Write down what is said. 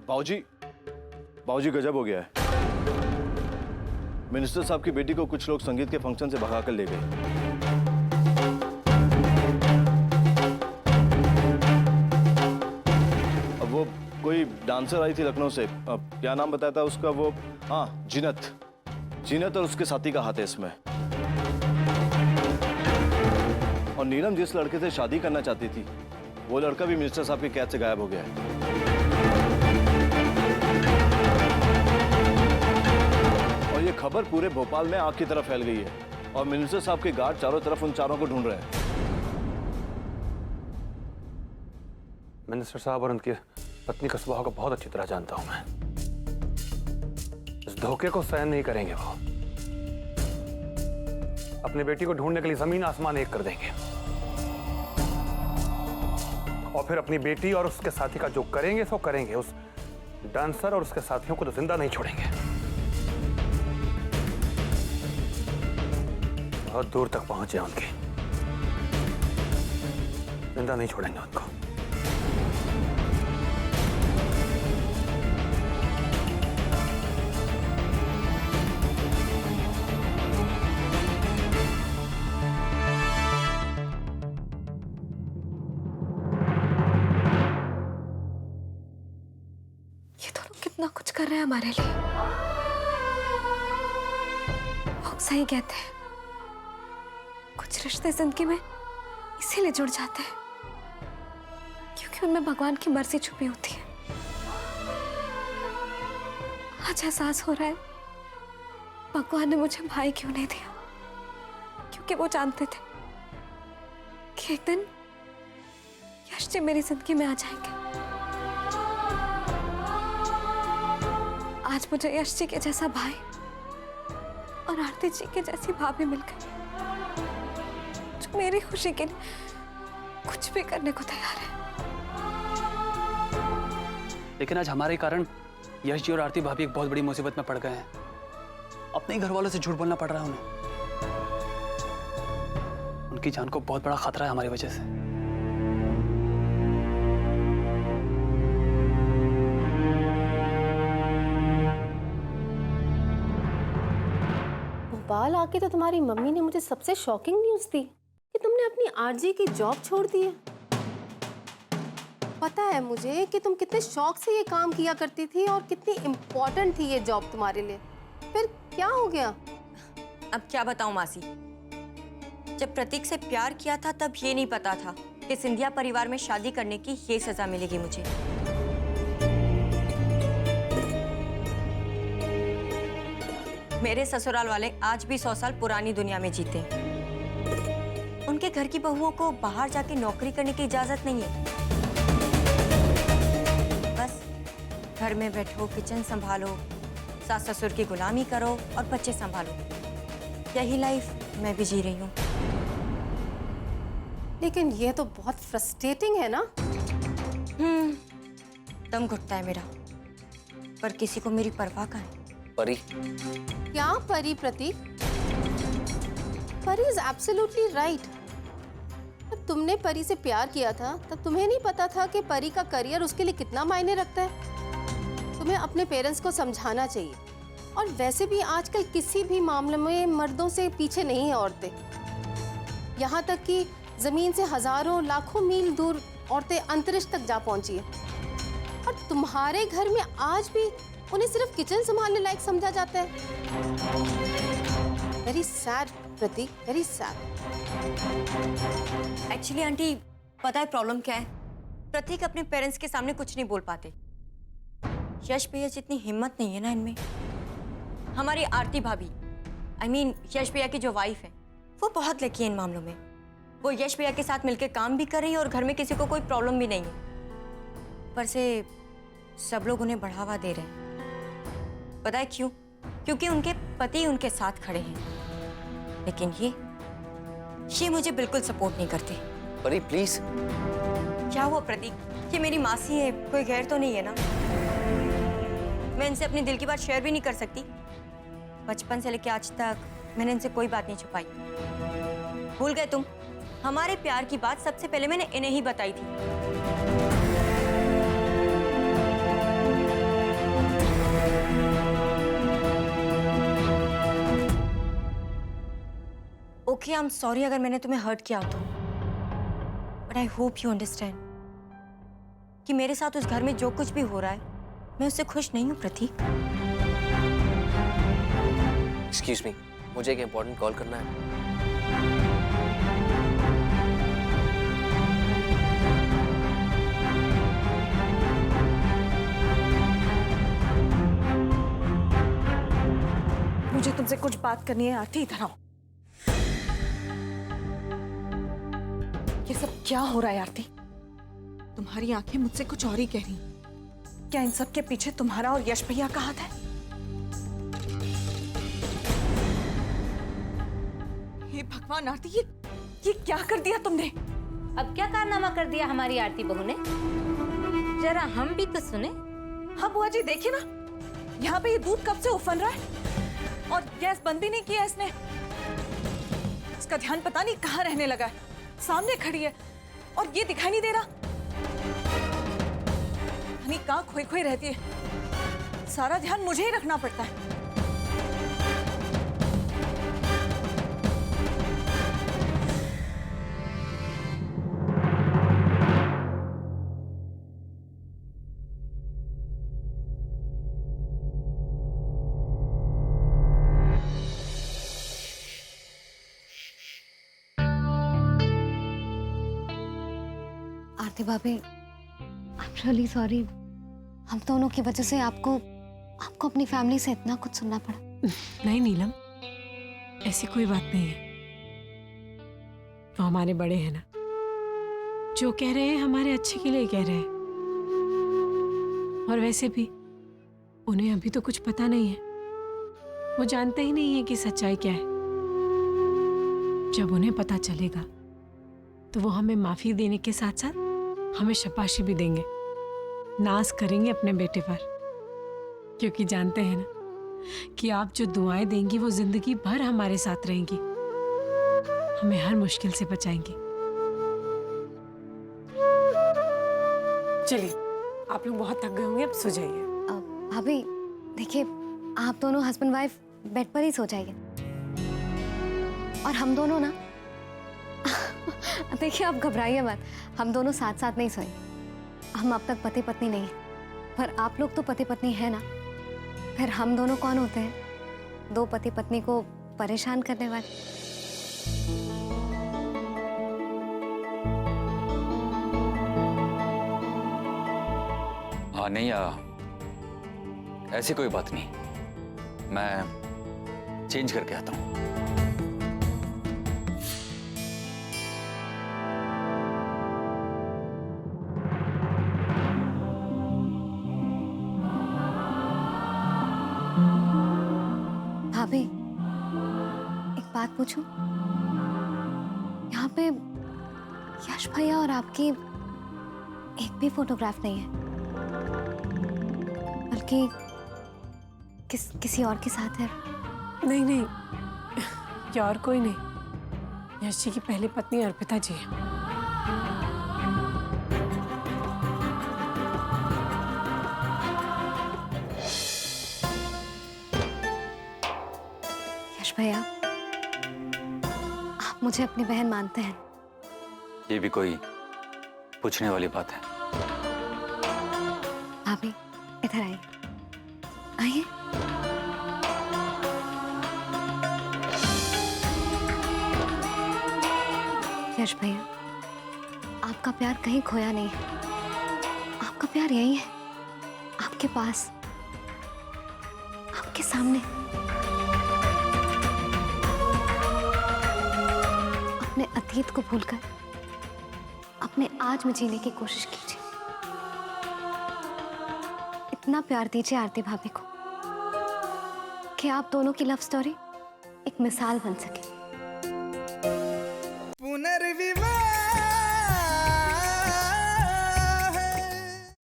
बाबूजी, बाबूजी गजब हो गया है। मिनिस्टर साहब की बेटी को कुछ लोग संगीत के फंक्शन से भगाकर ले गए। अब वो कोई डांसर आई थी लखनऊ से, अब क्या नाम बताया था उसका, वो हाँ जीनत। जीनत और उसके साथी का हाथ है इसमें। और नीलम जिस लड़के से शादी करना चाहती थी, वो लड़का भी मिनिस्टर साहब की कैद से गायब हो गया है। और ये खबर पूरे भोपाल में आग की तरफ फैल गई है और मिनिस्टर साहब के गार्ड चारों तरफ उन चारों को ढूंढ रहे हैं। मिनिस्टर साहब और उनकी पत्नी का स्वभाव को बहुत अच्छी तरह जानता हूं मैं। इस धोखे को सहन नहीं करेंगे वो। अपनी बेटी को ढूंढने के लिए जमीन आसमान एक कर देंगे और फिर अपनी बेटी और उसके साथी का जो करेंगे सो करेंगे। उस डांसर और उसके साथियों को तो जिंदा नहीं छोड़ेंगे। बहुत दूर तक पहुंचे उनकी, जिंदा नहीं छोड़ेंगे उनको। कितना कुछ कर रहे हैं हमारे लिए। लोग सही कहते हैं, कुछ रिश्ते जिंदगी में इसीलिए जुड़ जाते हैं क्योंकि उनमें भगवान की मर्जी छुपी होती है। आज एहसास हो रहा है भगवान ने मुझे भाई क्यों नहीं दिया, क्योंकि वो जानते थे कि एक दिन यश जी मेरी जिंदगी में आ जाएंगे। आज मुझे यश जी के जैसा भाई और आरती जी की जैसी भाभी मिल गई जो मेरी खुशी के लिए कुछ भी करने को तैयार है। लेकिन आज हमारे कारण यश जी और आरती भाभी एक बहुत बड़ी मुसीबत में पड़ गए हैं। अपने ही घर वालों से झूठ बोलना पड़ रहा है उन्हें। उनकी जान को बहुत बड़ा खतरा है हमारी वजह से। भोपाल आके तो तुम्हारी मम्मी ने मुझे सबसे शॉकिंग न्यूज़ दी कि तुमने अपनी आरजी की जॉब छोड़ दी है। पता है मुझे कि तुम कितने शौक से ये काम किया करती थी और कितनी इम्पोर्टेंट थी ये जॉब तुम्हारे लिए। फिर क्या हो गया? अब क्या बताऊं मासी, जब प्रतीक से प्यार किया था तब ये नहीं पता था कि सिंधिया परिवार में शादी करने की ये सजा मिलेगी मुझे। मेरे ससुराल वाले आज भी 100 साल पुरानी दुनिया में जीते। उनके घर की बहुओं को बाहर जाके नौकरी करने की इजाजत नहीं है। बस घर में बैठो, किचन संभालो, सास ससुर की गुलामी करो और बच्चे संभालो। यही लाइफ मैं भी जी रही हूँ। लेकिन ये तो बहुत फ्रस्ट्रेटिंग है ना। दम घुटता है मेरा, पर किसी को मेरी परवाह कहाँ है। परी, क्या परी? प्रतीक, परी इज एब्सोल्युटली राइट। जब तुमने परी से प्यार किया था तब तुम्हें नहीं पता था कि परी का करियर उसके लिए कितना मायने रखता है। तुम्हें अपने पेरेंट्स को समझाना चाहिए। और वैसे भी आजकल किसी भी मामले में मर्दों से पीछे नहीं है औरतें। यहाँ तक कि जमीन से हजारों लाखों मील दूर औरतें अंतरिक्ष तक जा पहुंची है। और तुम्हारे घर में आज भी उन्हें सिर्फ किचन संभालने लायक समझा जाता है। वेरी सैड प्रतीक, वेरी सैड। एक्चुअली आंटी, पता है प्रॉब्लम क्या है? प्रतीक अपने पेरेंट्स के सामने कुछ नहीं बोल पाते। यश भैया जितनी हिम्मत नहीं है ना इनमें। हमारी आरती भाभी, I mean, यश भैया की जो वाइफ है, वो बहुत लकी है इन मामलों में। वो यश भैया के साथ मिलकर काम भी कर रही है और घर में किसी को कोई प्रॉब्लम भी नहीं है। पर से सब लोग उन्हें बढ़ावा दे रहे हैं। पता है क्यों? क्योंकि उनके पति उनके साथ खड़े हैं। लेकिन ये मुझे बिल्कुल सपोर्ट नहीं करते। परी प्लीज। क्या हुआ प्रतीक? ये मेरी मासी है, कोई गैर तो नहीं है ना? मैं इनसे अपने दिल की बात शेयर भी नहीं कर सकती। बचपन से लेकर आज तक मैंने इनसे कोई बात नहीं छुपाई। भूल गए तुम? हमारे प्यार की बात सबसे पहले मैंने इन्हें ही बताई थी। ऑनेस्टली आई एम सॉरी अगर मैंने तुम्हें हर्ट किया हो तो, but I hope you understand कि मेरे साथ उस घर में जो कुछ भी हो रहा है मैं उससे खुश नहीं हूँ प्रतीक। एक्सक्यूज मी, मुझे एक इम्पोर्टेंट कॉल करना है। मुझे तुमसे कुछ बात करनी है आरती, इधर आओ। ये सब क्या हो रहा है आरती? तुम्हारी आंखें मुझसे कुछ और ही कह रही हैं। क्या इन सब के पीछे तुम्हारा और यश भैया का हाथ है? हे भगवान आरती, ये क्या कर दिया तुमने? अब क्या कारनामा कर दिया हमारी आरती बहू ने? जरा हम भी तो सुने। हाँ बुआ जी, देखिए ना, यहाँ पे ये दूध कब से उफन रहा है और गैस बंद भी नहीं किया इसने। इसका ध्यान पता नहीं कहाँ रहने लगा है। सामने खड़ी है और ये दिखाई नहीं दे रहा। यानी कहाँ खोई खोई रहती है। सारा ध्यान मुझे ही रखना पड़ता है। आरती भाभी, आई एम रियली सॉरी। हम दोनों की वजह से आपको अपनी फैमिली से इतना कुछ सुनना पड़ा। नहीं नीलम, ऐसी कोई बात नहीं है। वो हमारे बड़े हैं ना, जो कह रहे हैं हमारे अच्छे के लिए कह रहे हैं। और वैसे भी उन्हें अभी तो कुछ पता नहीं है। वो जानते ही नहीं है कि सच्चाई क्या है। जब उन्हें पता चलेगा तो वो हमें माफी देने के साथ साथ हमें शाबाशी भी देंगे, नाज करेंगे अपने बेटे पर, क्योंकि जानते हैं ना कि आप जो दुआएं देंगी वो जिंदगी भर हमारे साथ रहेंगी, हमें हर मुश्किल से बचाएंगी। चलिए, आप लोग बहुत थक गए होंगे, अब सो जाइए। भाभी देखिए, आप दोनों हस्बैंड वाइफ बेड पर ही सो जाइए और हम दोनों ना देखिए, आप घबराइए मत। हम दोनों साथ साथ नहीं सोए। हम अब तक पति पत्नी नहीं हैं, पर आप लोग तो पति पत्नी है ना। फिर हम दोनों कौन होते हैं? दो पति पत्नी को परेशान करने वाले। हाँ नहीं, ऐसी कोई बात नहीं। मैं चेंज करके आता हूँ। भाभी, एक बात पूछूं? यहाँ पे यश भैया और आपकी एक भी फोटोग्राफ नहीं है, बल्कि किसी और के साथ है। नहीं नहीं, ये और कोई नहीं, यश जी की पहली पत्नी अर्पिता जी है। यश भैया, आप मुझे अपनी बहन मानते हैं? ये भी कोई पूछने वाली बात है? भाभी, इधर आइए। आइए। यश भैया, आपका प्यार कहीं खोया नहीं है। आपका प्यार यही है, आपके पास, आपके सामने। अपने अतीत को भूलकर अपने आज में जीने की कोशिश कीजिए। इतना प्यार दीजिए आरती भाभी को कि आप दोनों की लव स्टोरी एक मिसाल बन सके।